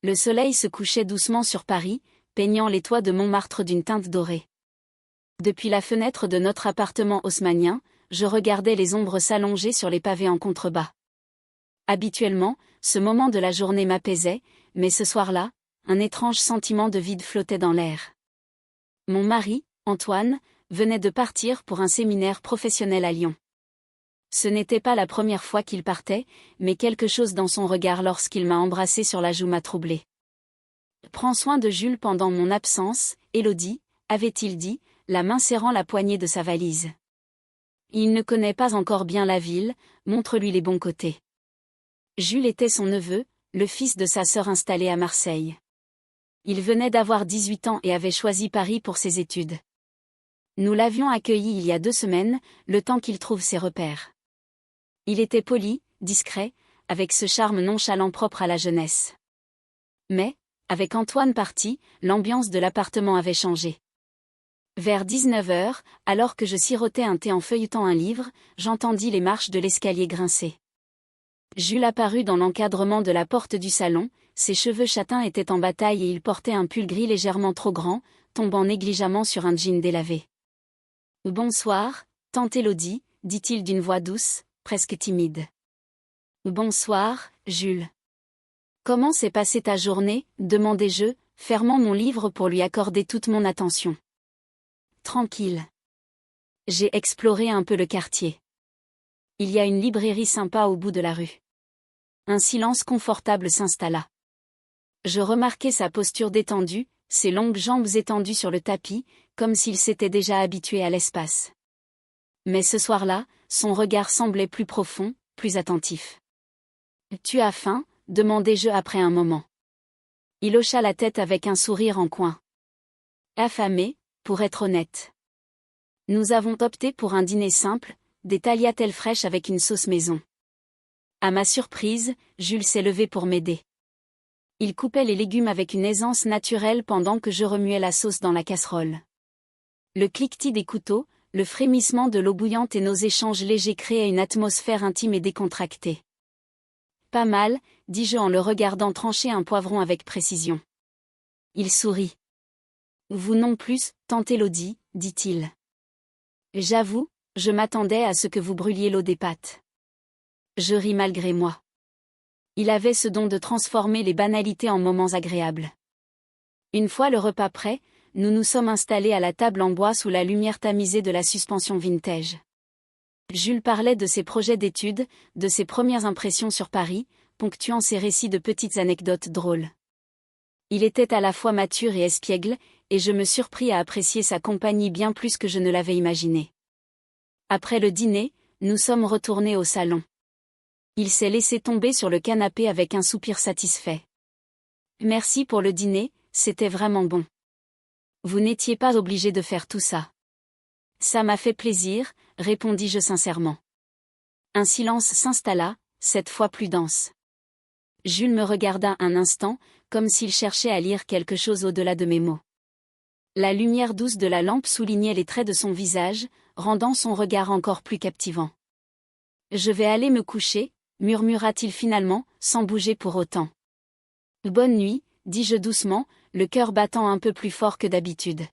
Le soleil se couchait doucement sur Paris, peignant les toits de Montmartre d'une teinte dorée. Depuis la fenêtre de notre appartement haussmannien, je regardais les ombres s'allonger sur les pavés en contrebas. Habituellement, ce moment de la journée m'apaisait, mais ce soir-là, un étrange sentiment de vide flottait dans l'air. Mon mari, Antoine, venait de partir pour un séminaire professionnel à Lyon. Ce n'était pas la première fois qu'il partait, mais quelque chose dans son regard lorsqu'il m'a embrassé sur la joue m'a troublée. « Prends soin de Jules pendant mon absence, Élodie », avait-il dit, la main serrant la poignée de sa valise. Il ne connaît pas encore bien la ville, montre-lui les bons côtés. Jules était son neveu, le fils de sa sœur installée à Marseille. Il venait d'avoir 18 ans et avait choisi Paris pour ses études. Nous l'avions accueilli il y a 2 semaines, le temps qu'il trouve ses repères. Il était poli, discret, avec ce charme nonchalant propre à la jeunesse. Mais, avec Antoine parti, l'ambiance de l'appartement avait changé. Vers 19h, alors que je sirotais un thé en feuilletant un livre, j'entendis les marches de l'escalier grincer. Jules apparut dans l'encadrement de la porte du salon, ses cheveux châtains étaient en bataille et il portait un pull gris légèrement trop grand, tombant négligemment sur un jean délavé. « Bonsoir, tante Élodie », dit-il d'une voix douce, presque timide. « Bonsoir, Jules. Comment s'est passée ta journée ?» demandai-je, fermant mon livre pour lui accorder toute mon attention. « Tranquille. J'ai exploré un peu le quartier. Il y a une librairie sympa au bout de la rue. » Un silence confortable s'installa. Je remarquai sa posture détendue, ses longues jambes étendues sur le tapis, comme s'il s'était déjà habitué à l'espace. Mais ce soir-là, son regard semblait plus profond, plus attentif. « Tu as faim ?» demandai-je après un moment. Il hocha la tête avec un sourire en coin. « Affamé, pour être honnête. Nous avons opté pour un dîner simple, des tagliatelles fraîches avec une sauce maison. » À ma surprise, Jules s'est levé pour m'aider. Il coupait les légumes avec une aisance naturelle pendant que je remuais la sauce dans la casserole. Le cliquetis des couteaux, le frémissement de l'eau bouillante et nos échanges légers créaient une atmosphère intime et décontractée. « Pas mal », dis-je en le regardant trancher un poivron avec précision. Il sourit. « Vous non plus, tante Élodie », dit-il. « J'avoue, je m'attendais à ce que vous brûliez l'eau des pâtes. » Je ris malgré moi. Il avait ce don de transformer les banalités en moments agréables. Une fois le repas prêt, nous nous sommes installés à la table en bois sous la lumière tamisée de la suspension vintage. Jules parlait de ses projets d'études, de ses premières impressions sur Paris, ponctuant ses récits de petites anecdotes drôles. Il était à la fois mature et espiègle, et je me surpris à apprécier sa compagnie bien plus que je ne l'avais imaginé. Après le dîner, nous sommes retournés au salon. Il s'est laissé tomber sur le canapé avec un soupir satisfait. « Merci pour le dîner, c'était vraiment bon. Vous n'étiez pas obligé de faire tout ça. »« Ça m'a fait plaisir », répondis-je sincèrement. Un silence s'installa, cette fois plus dense. Jules me regarda un instant, comme s'il cherchait à lire quelque chose au-delà de mes mots. La lumière douce de la lampe soulignait les traits de son visage, rendant son regard encore plus captivant. « Je vais aller me coucher », murmura-t-il finalement, sans bouger pour autant. « Bonne nuit », dis-je doucement, le cœur battant un peu plus fort que d'habitude.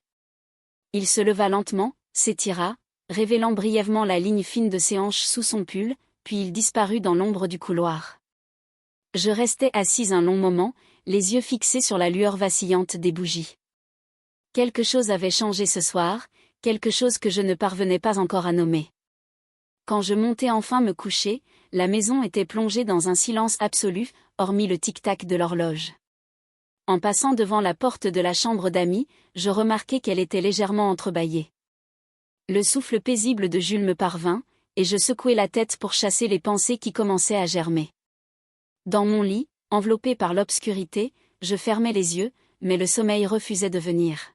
Il se leva lentement, s'étira, révélant brièvement la ligne fine de ses hanches sous son pull, puis il disparut dans l'ombre du couloir. Je restai assise un long moment, les yeux fixés sur la lueur vacillante des bougies. Quelque chose avait changé ce soir, quelque chose que je ne parvenais pas encore à nommer. Quand je montai enfin me coucher, la maison était plongée dans un silence absolu, hormis le tic-tac de l'horloge. En passant devant la porte de la chambre d'amis, je remarquai qu'elle était légèrement entrebâillée. Le souffle paisible de Jules me parvint, et je secouai la tête pour chasser les pensées qui commençaient à germer. Dans mon lit, enveloppé par l'obscurité, je fermais les yeux, mais le sommeil refusait de venir.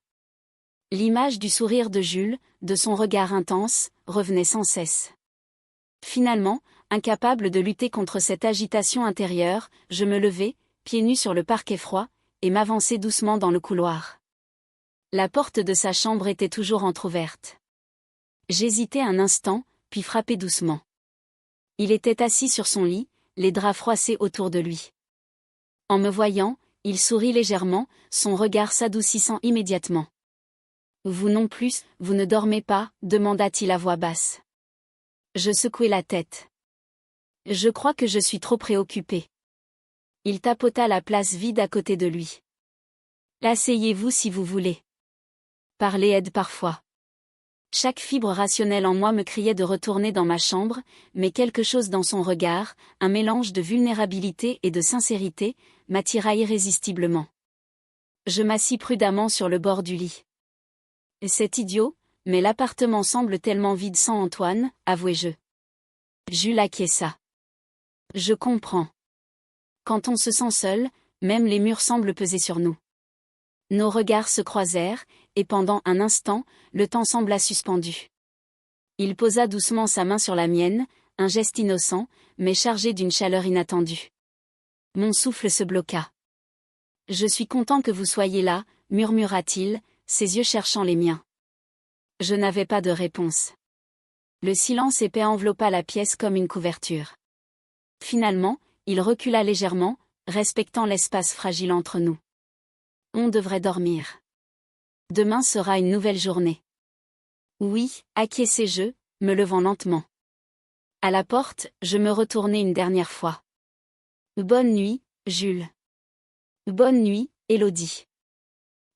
L'image du sourire de Jules, de son regard intense, revenait sans cesse. Finalement, incapable de lutter contre cette agitation intérieure, je me levai, pieds nus sur le parquet froid, et m'avançai doucement dans le couloir. La porte de sa chambre était toujours entr'ouverte. J'hésitai un instant, puis frappai doucement. Il était assis sur son lit, les draps froissés autour de lui. En me voyant, Il sourit légèrement, son regard s'adoucissant immédiatement. Vous non plus, vous ne dormez pas, demanda-t-il à voix basse. Je secouai la tête. Je crois que je suis trop préoccupé. Il tapota la place vide à côté de lui. Asseyez-vous si vous voulez. Parler aide parfois. Chaque fibre rationnelle en moi me criait de retourner dans ma chambre, mais quelque chose dans son regard, un mélange de vulnérabilité et de sincérité, m'attira irrésistiblement. Je m'assis prudemment sur le bord du lit. C'est idiot, mais l'appartement semble tellement vide sans Antoine, avouai-je. Jules acquiesça. Je comprends. Quand on se sent seul, même les murs semblent peser sur nous. Nos regards se croisèrent, et pendant un instant, le temps sembla suspendu. Il posa doucement sa main sur la mienne, un geste innocent, mais chargé d'une chaleur inattendue. Mon souffle se bloqua. Je suis content que vous soyez là, murmura-t-il, ses yeux cherchant les miens. Je n'avais pas de réponse. Le silence épais enveloppa la pièce comme une couverture. Finalement, il recula légèrement, respectant l'espace fragile entre nous. On devrait dormir. Demain sera une nouvelle journée. Oui, acquiesçai-je, me levant lentement. À la porte, je me retournai une dernière fois. Bonne nuit, Jules. Bonne nuit, Élodie.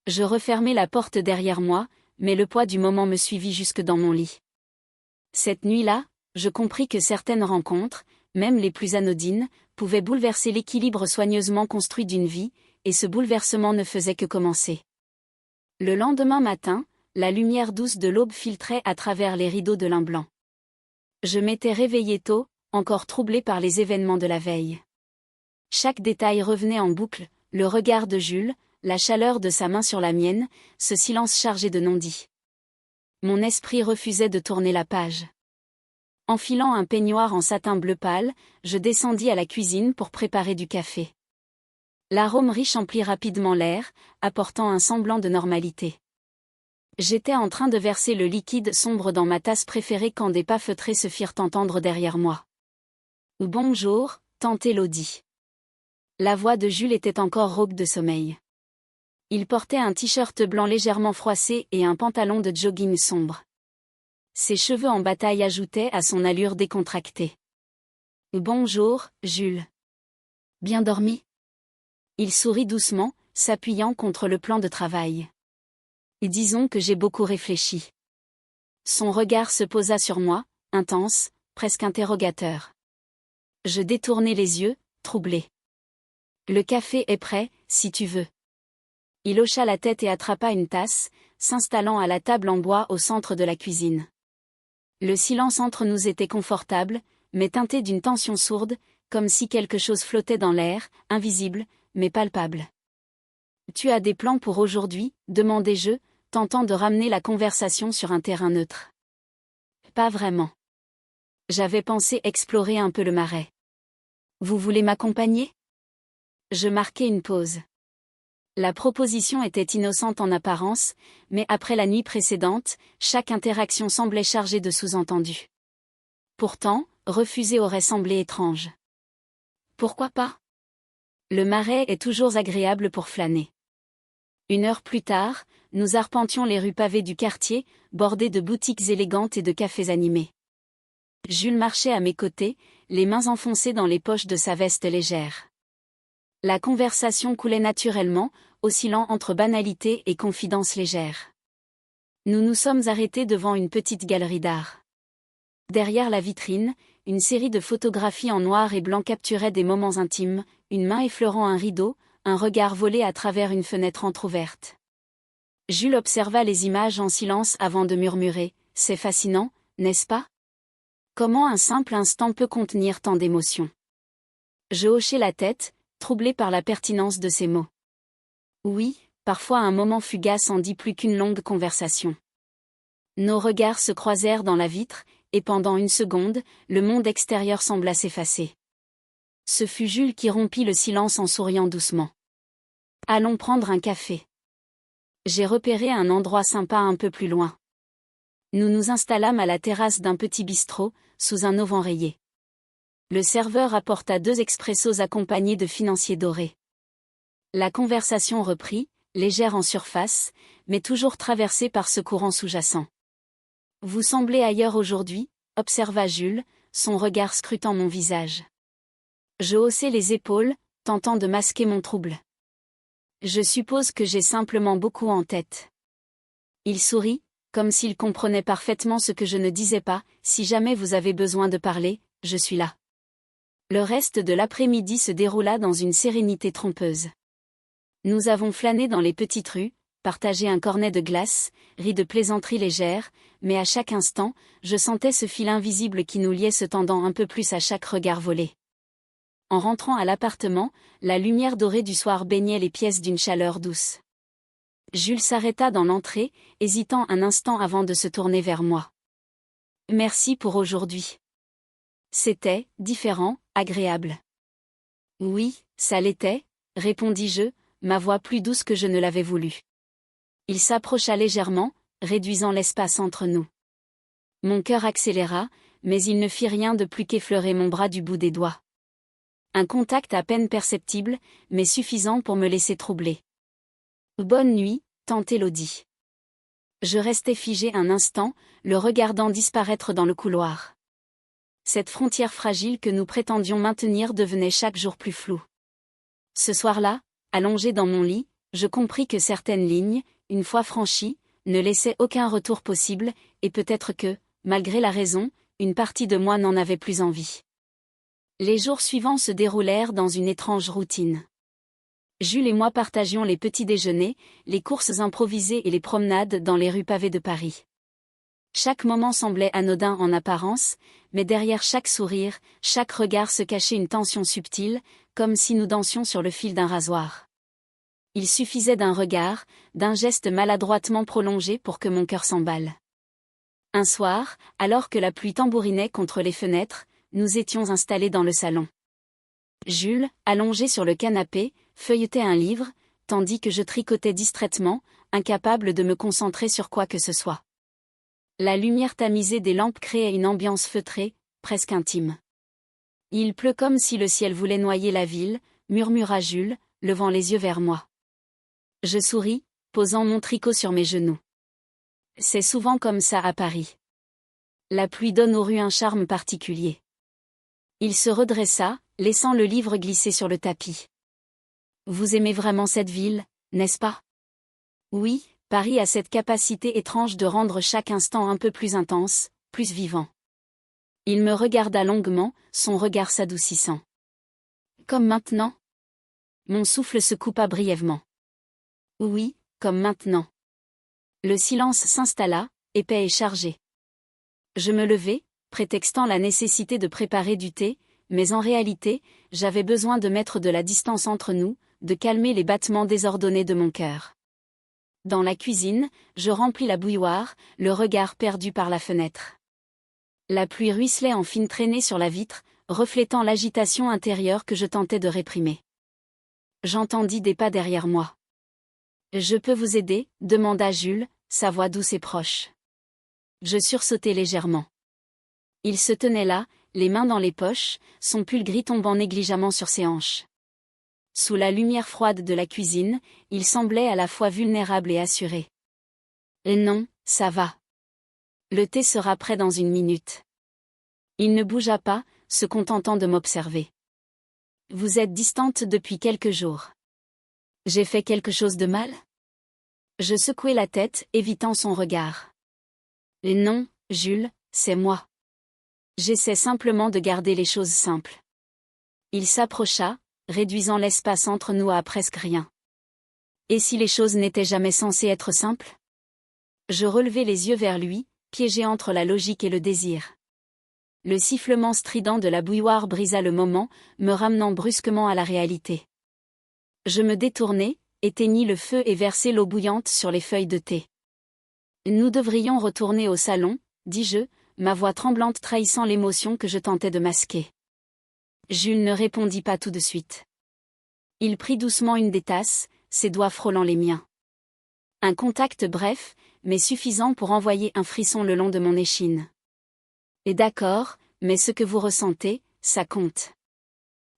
Je refermai la porte derrière moi, mais le poids du moment me suivit jusque dans mon lit. Cette nuit-là, je compris que certaines rencontres, même les plus anodines, pouvaient bouleverser l'équilibre soigneusement construit d'une vie, et ce bouleversement ne faisait que commencer. Le lendemain matin, la lumière douce de l'aube filtrait à travers les rideaux de lin blanc. Je m'étais réveillé tôt, encore troublé par les événements de la veille. Chaque détail revenait en boucle, le regard de Jules, la chaleur de sa main sur la mienne, ce silence chargé de non-dits. Mon esprit refusait de tourner la page. Enfilant un peignoir en satin bleu pâle, je descendis à la cuisine pour préparer du café. L'arôme riche emplit rapidement l'air, apportant un semblant de normalité. J'étais en train de verser le liquide sombre dans ma tasse préférée quand des pas feutrés se firent entendre derrière moi. « Bonjour, tante Élodie. » La voix de Jules était encore rauque de sommeil. Il portait un t-shirt blanc légèrement froissé et un pantalon de jogging sombre. Ses cheveux en bataille ajoutaient à son allure décontractée. « Bonjour, Jules. Bien dormi ?» Il sourit doucement, s'appuyant contre le plan de travail. « Disons que j'ai beaucoup réfléchi. » Son regard se posa sur moi, intense, presque interrogateur. Je détournai les yeux, troublé. « Le café est prêt, si tu veux. » Il hocha la tête et attrapa une tasse, s'installant à la table en bois au centre de la cuisine. Le silence entre nous était confortable, mais teinté d'une tension sourde, comme si quelque chose flottait dans l'air, invisible, mais palpable. « Tu as des plans pour aujourd'hui ?» demandai-je, tentant de ramener la conversation sur un terrain neutre. « Pas vraiment. J'avais pensé explorer un peu le marais. Vous voulez m'accompagner ?» Je marquai une pause. La proposition était innocente en apparence, mais après la nuit précédente, chaque interaction semblait chargée de sous-entendus. Pourtant, refuser aurait semblé étrange. Pourquoi pas ? Le marais est toujours agréable pour flâner. 1 heure plus tard, nous arpentions les rues pavées du quartier, bordées de boutiques élégantes et de cafés animés. Jules marchait à mes côtés, les mains enfoncées dans les poches de sa veste légère. La conversation coulait naturellement, oscillant entre banalité et confidence légère. Nous nous sommes arrêtés devant une petite galerie d'art. Derrière la vitrine, une série de photographies en noir et blanc capturait des moments intimes, une main effleurant un rideau, un regard volé à travers une fenêtre entr'ouverte. Jules observa les images en silence avant de murmurer « C'est fascinant, n'est-ce pas ? Comment un simple instant peut contenir tant d'émotions ?» Je hochai la tête, troublé par la pertinence de ces mots. Oui, parfois un moment fugace en dit plus qu'une longue conversation. Nos regards se croisèrent dans la vitre, et pendant une seconde, le monde extérieur sembla s'effacer. Ce fut Jules qui rompit le silence en souriant doucement. « Allons prendre un café. » J'ai repéré un endroit sympa un peu plus loin. Nous nous installâmes à la terrasse d'un petit bistrot, sous un auvent rayé. Le serveur apporta 2 expressos accompagnés de financiers dorés. La conversation reprit, légère en surface, mais toujours traversée par ce courant sous-jacent. Vous semblez ailleurs aujourd'hui, observa Jules, son regard scrutant mon visage. Je haussai les épaules, tentant de masquer mon trouble. Je suppose que j'ai simplement beaucoup en tête. Il sourit, comme s'il comprenait parfaitement ce que je ne disais pas. Si jamais vous avez besoin de parler, je suis là. Le reste de l'après-midi se déroula dans une sérénité trompeuse. Nous avons flâné dans les petites rues, partagé un cornet de glace, ri de plaisanteries légères, mais à chaque instant, je sentais ce fil invisible qui nous liait se tendant un peu plus à chaque regard volé. En rentrant à l'appartement, la lumière dorée du soir baignait les pièces d'une chaleur douce. Jules s'arrêta dans l'entrée, hésitant un instant avant de se tourner vers moi. « Merci pour aujourd'hui. » C'était différent, agréable. « Oui, ça l'était, » répondis-je, ma voix plus douce que je ne l'avais voulu. Il s'approcha légèrement, réduisant l'espace entre nous. Mon cœur accéléra, mais il ne fit rien de plus qu'effleurer mon bras du bout des doigts. Un contact à peine perceptible, mais suffisant pour me laisser troubler. « Bonne nuit, tante Élodie. » Je restai figé un instant, le regardant disparaître dans le couloir. Cette frontière fragile que nous prétendions maintenir devenait chaque jour plus floue. Ce soir-là, allongé dans mon lit, je compris que certaines lignes, une fois franchies, ne laissaient aucun retour possible, et peut-être que, malgré la raison, une partie de moi n'en avait plus envie. Les jours suivants se déroulèrent dans une étrange routine. Jules et moi partagions les petits déjeuners, les courses improvisées et les promenades dans les rues pavées de Paris. Chaque moment semblait anodin en apparence, mais derrière chaque sourire, chaque regard se cachait une tension subtile, comme si nous dansions sur le fil d'un rasoir. Il suffisait d'un regard, d'un geste maladroitement prolongé pour que mon cœur s'emballe. Un soir, alors que la pluie tambourinait contre les fenêtres, nous étions installés dans le salon. Jules, allongé sur le canapé, feuilletait un livre, tandis que je tricotais distraitement, incapable de me concentrer sur quoi que ce soit. La lumière tamisée des lampes créait une ambiance feutrée, presque intime. « Il pleut comme si le ciel voulait noyer la ville », murmura Jules, levant les yeux vers moi. Je souris, posant mon tricot sur mes genoux. C'est souvent comme ça à Paris. La pluie donne aux rues un charme particulier. Il se redressa, laissant le livre glisser sur le tapis. Vous aimez vraiment cette ville, n'est-ce pas? Oui, Paris a cette capacité étrange de rendre chaque instant un peu plus intense, plus vivant. Il me regarda longuement, son regard s'adoucissant. Comme maintenant? Mon souffle se coupa brièvement. Oui, comme maintenant. Le silence s'installa, épais et chargé. Je me levai, prétextant la nécessité de préparer du thé, mais en réalité, j'avais besoin de mettre de la distance entre nous, de calmer les battements désordonnés de mon cœur. Dans la cuisine, je remplis la bouilloire, le regard perdu par la fenêtre. La pluie ruisselait en fines traînées sur la vitre, reflétant l'agitation intérieure que je tentais de réprimer. J'entendis des pas derrière moi. « Je peux vous aider ?» demanda Jules, sa voix douce et proche. Je sursautai légèrement. Il se tenait là, les mains dans les poches, son pull gris tombant négligemment sur ses hanches. Sous la lumière froide de la cuisine, il semblait à la fois vulnérable et assuré. « Non, ça va. Le thé sera prêt dans une minute. » Il ne bougea pas, se contentant de m'observer. « Vous êtes distante depuis quelques jours. J'ai fait quelque chose de mal ?» Je secouai la tête, évitant son regard. « Non, Jules, c'est moi. J'essaie simplement de garder les choses simples. » Il s'approcha, réduisant l'espace entre nous à presque rien. Et si les choses n'étaient jamais censées être simples? Je relevai les yeux vers lui, piégé entre la logique et le désir. Le sifflement strident de la bouilloire brisa le moment, me ramenant brusquement à la réalité. Je me détournai, éteignis le feu et versai l'eau bouillante sur les feuilles de thé. Nous devrions retourner au salon, dis-je, ma voix tremblante trahissant l'émotion que je tentais de masquer. Jules ne répondit pas tout de suite. Il prit doucement une des tasses, ses doigts frôlant les miens. Un contact bref, mais suffisant pour envoyer un frisson le long de mon échine. Et d'accord, mais ce que vous ressentez, ça compte.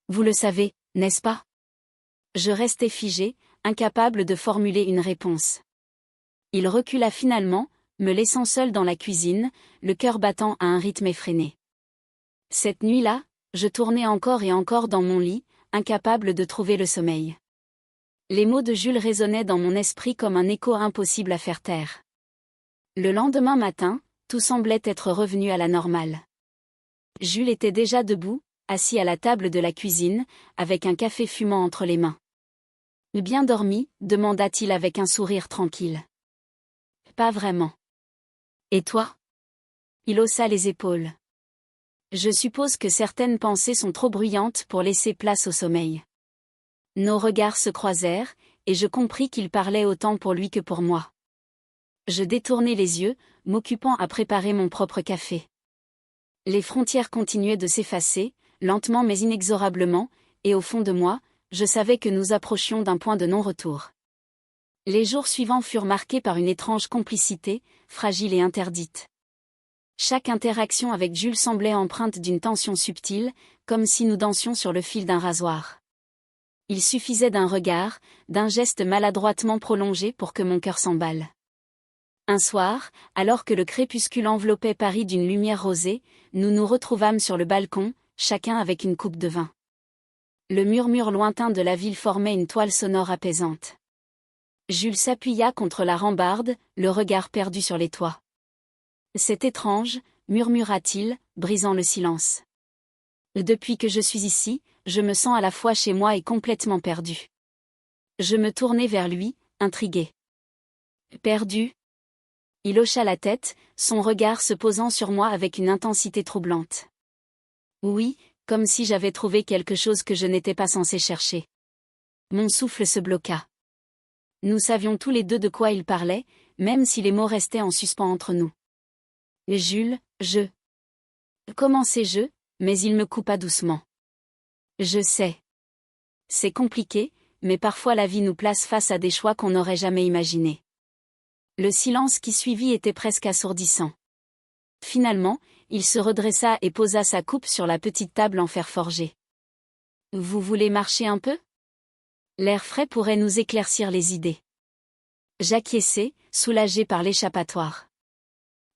Vous le savez, n'est-ce pas? Je restai figé, incapable de formuler une réponse. Il recula finalement, me laissant seul dans la cuisine, le cœur battant à un rythme effréné. Cette nuit-là, je tournais encore et encore dans mon lit, incapable de trouver le sommeil. Les mots de Jules résonnaient dans mon esprit comme un écho impossible à faire taire. Le lendemain matin, tout semblait être revenu à la normale. Jules était déjà debout, assis à la table de la cuisine, avec un café fumant entre les mains. « Bien dormi ?» demanda-t-il avec un sourire tranquille. « Pas vraiment. »« Et toi ?» Il haussa les épaules. « Je suppose que certaines pensées sont trop bruyantes pour laisser place au sommeil. » Nos regards se croisèrent, et je compris qu'il parlait autant pour lui que pour moi. Je détournai les yeux, m'occupant à préparer mon propre café. Les frontières continuaient de s'effacer, lentement mais inexorablement, et au fond de moi, je savais que nous approchions d'un point de non-retour. Les jours suivants furent marqués par une étrange complicité, fragile et interdite. Chaque interaction avec Jules semblait empreinte d'une tension subtile, comme si nous dansions sur le fil d'un rasoir. Il suffisait d'un regard, d'un geste maladroitement prolongé pour que mon cœur s'emballe. Un soir, alors que le crépuscule enveloppait Paris d'une lumière rosée, nous nous retrouvâmes sur le balcon, chacun avec une coupe de vin. Le murmure lointain de la ville formait une toile sonore apaisante. Jules s'appuya contre la rambarde, le regard perdu sur les toits. « C'est étrange » murmura-t-il, brisant le silence. « Depuis que je suis ici, je me sens à la fois chez moi et complètement perdu. » Je me tournai vers lui, intrigué. « Perdu ?» Il hocha la tête, son regard se posant sur moi avec une intensité troublante. « Oui, comme si j'avais trouvé quelque chose que je n'étais pas censé chercher. » Mon souffle se bloqua. Nous savions tous les deux de quoi il parlait, même si les mots restaient en suspens entre nous. « Jules, je... » Commençai-je, mais il me coupa doucement. « Je sais. C'est compliqué, mais parfois la vie nous place face à des choix qu'on n'aurait jamais imaginés. » Le silence qui suivit était presque assourdissant. Finalement, il se redressa et posa sa coupe sur la petite table en fer forgé. « Vous voulez marcher un peu ? L'air frais pourrait nous éclaircir les idées. » J'acquiesçai, soulagé par l'échappatoire.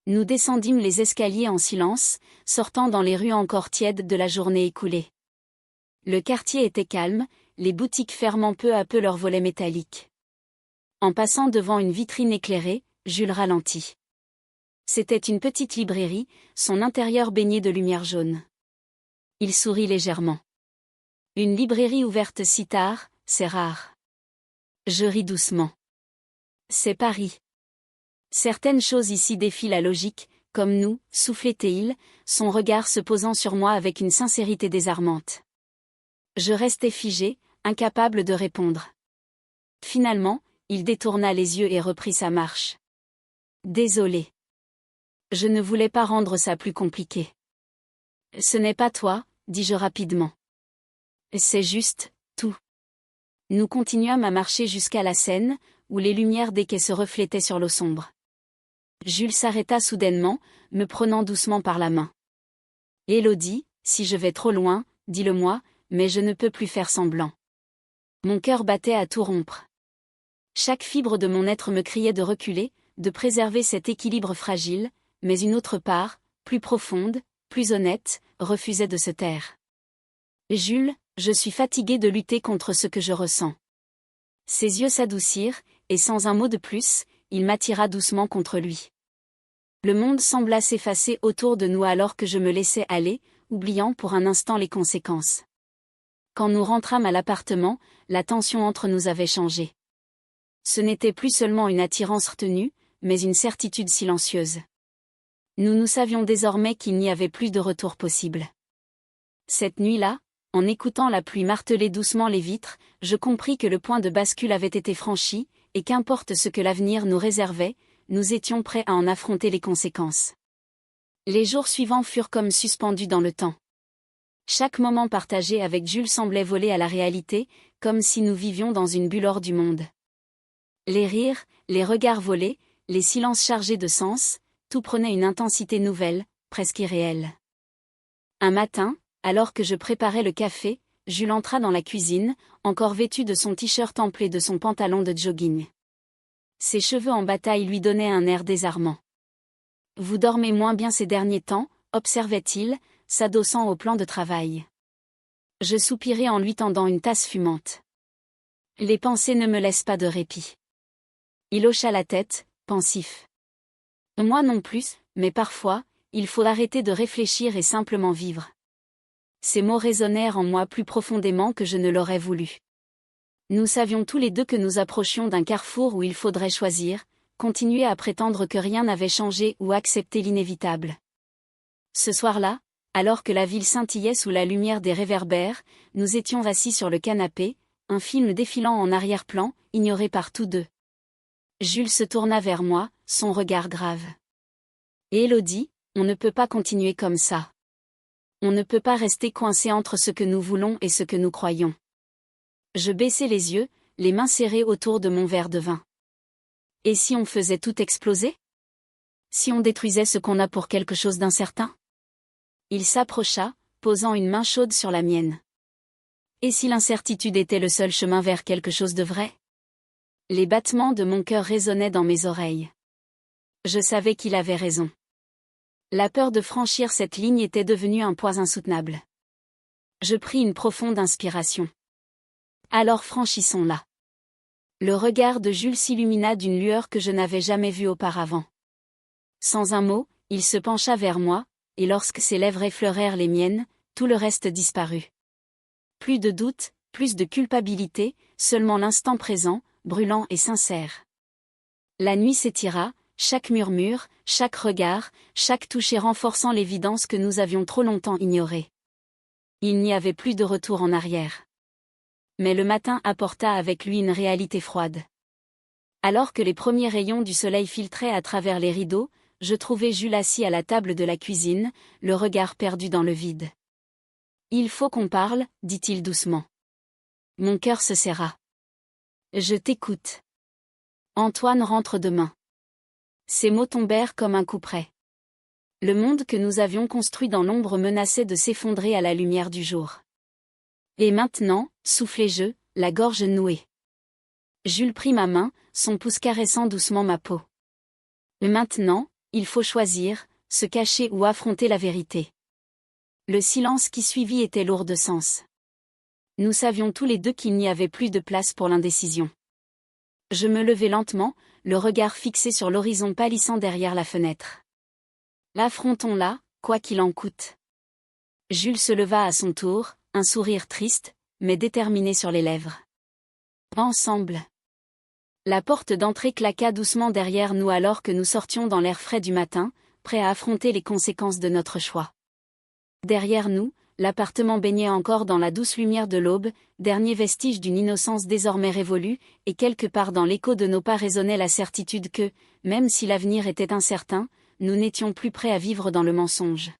Nous descendîmes les escaliers en silence, sortant dans les rues encore tièdes de la journée écoulée. Le quartier était calme, les boutiques fermant peu à peu leurs volets métalliques. En passant devant une vitrine éclairée, Jules ralentit. C'était une petite librairie, son intérieur baigné de lumière jaune. Il sourit légèrement. Une librairie ouverte si tard, c'est rare. Je ris doucement. C'est Paris. Certaines choses ici défient la logique, comme nous, soufflait-il, son regard se posant sur moi avec une sincérité désarmante. Je restai figé, incapable de répondre. Finalement, il détourna les yeux et reprit sa marche. Désolé. Je ne voulais pas rendre ça plus compliqué. Ce n'est pas toi, dis-je rapidement. C'est juste, tout. Nous continuâmes à marcher jusqu'à la Seine, où les lumières des quais se reflétaient sur l'eau sombre. Jules s'arrêta soudainement, me prenant doucement par la main. Élodie, si je vais trop loin, dis-le-moi, mais je ne peux plus faire semblant. Mon cœur battait à tout rompre. Chaque fibre de mon être me criait de reculer, de préserver cet équilibre fragile, mais une autre part, plus profonde, plus honnête, refusait de se taire. Jules, je suis fatigué de lutter contre ce que je ressens. Ses yeux s'adoucirent, et sans un mot de plus, il m'attira doucement contre lui. Le monde sembla s'effacer autour de nous alors que je me laissais aller, oubliant pour un instant les conséquences. Quand nous rentrâmes à l'appartement, la tension entre nous avait changé. Ce n'était plus seulement une attirance retenue, mais une certitude silencieuse. Nous savions désormais qu'il n'y avait plus de retour possible. Cette nuit-là, en écoutant la pluie marteler doucement les vitres, je compris que le point de bascule avait été franchi, et qu'importe ce que l'avenir nous réservait, nous étions prêts à en affronter les conséquences. Les jours suivants furent comme suspendus dans le temps. Chaque moment partagé avec Jules semblait voler à la réalité, comme si nous vivions dans une bulle hors du monde. Les rires, les regards volés, les silences chargés de sens, tout prenait une intensité nouvelle, presque irréelle. Un matin, alors que je préparais le café, Jules entra dans la cuisine, encore vêtu de son t-shirt ample et de son pantalon de jogging. Ses cheveux en bataille lui donnaient un air désarmant. « Vous dormez moins bien ces derniers temps » observait-il, s'adossant au plan de travail. Je soupirai en lui tendant une tasse fumante. Les pensées ne me laissent pas de répit. Il hocha la tête, pensif. Moi non plus, mais parfois, il faut arrêter de réfléchir et simplement vivre. Ces mots résonnèrent en moi plus profondément que je ne l'aurais voulu. Nous savions tous les deux que nous approchions d'un carrefour où il faudrait choisir, continuer à prétendre que rien n'avait changé ou accepter l'inévitable. Ce soir-là, alors que la ville scintillait sous la lumière des réverbères, nous étions assis sur le canapé, un film défilant en arrière-plan, ignoré par tous deux. Jules se tourna vers moi, son regard grave. « Élodie, on ne peut pas continuer comme ça. On ne peut pas rester coincé entre ce que nous voulons et ce que nous croyons. » Je baissai les yeux, les mains serrées autour de mon verre de vin. « Et si on faisait tout exploser? Si on détruisait ce qu'on a pour quelque chose d'incertain? » Il s'approcha, posant une main chaude sur la mienne. « Et si l'incertitude était le seul chemin vers quelque chose de vrai? » Les battements de mon cœur résonnaient dans mes oreilles. Je savais qu'il avait raison. La peur de franchir cette ligne était devenue un poids insoutenable. Je pris une profonde inspiration. Alors franchissons-la. Le regard de Jules s'illumina d'une lueur que je n'avais jamais vue auparavant. Sans un mot, il se pencha vers moi, et lorsque ses lèvres effleurèrent les miennes, tout le reste disparut. Plus de doute, plus de culpabilité, seulement l'instant présent, brûlant et sincère. La nuit s'étira, chaque murmure, chaque regard, chaque toucher renforçant l'évidence que nous avions trop longtemps ignorée. Il n'y avait plus de retour en arrière. Mais le matin apporta avec lui une réalité froide. Alors que les premiers rayons du soleil filtraient à travers les rideaux, je trouvai Jules assis à la table de la cuisine, le regard perdu dans le vide. « Il faut qu'on parle, dit-il doucement. » Mon cœur se serra. « Je t'écoute. Antoine rentre demain. » Ces mots tombèrent comme un coup près. Le monde que nous avions construit dans l'ombre menaçait de s'effondrer à la lumière du jour. Et maintenant, soufflai-je, la gorge nouée. Jules prit ma main, son pouce caressant doucement ma peau. Maintenant, il faut choisir, se cacher ou affronter la vérité. Le silence qui suivit était lourd de sens. Nous savions tous les deux qu'il n'y avait plus de place pour l'indécision. Je me levai lentement, le regard fixé sur l'horizon pâlissant derrière la fenêtre. Affrontons-la, quoi qu'il en coûte. Jules se leva à son tour, un sourire triste, mais déterminé sur les lèvres. Ensemble. La porte d'entrée claqua doucement derrière nous alors que nous sortions dans l'air frais du matin, prêts à affronter les conséquences de notre choix. Derrière nous, l'appartement baignait encore dans la douce lumière de l'aube, dernier vestige d'une innocence désormais révolue, et quelque part dans l'écho de nos pas résonnait la certitude que, même si l'avenir était incertain, nous n'étions plus prêts à vivre dans le mensonge.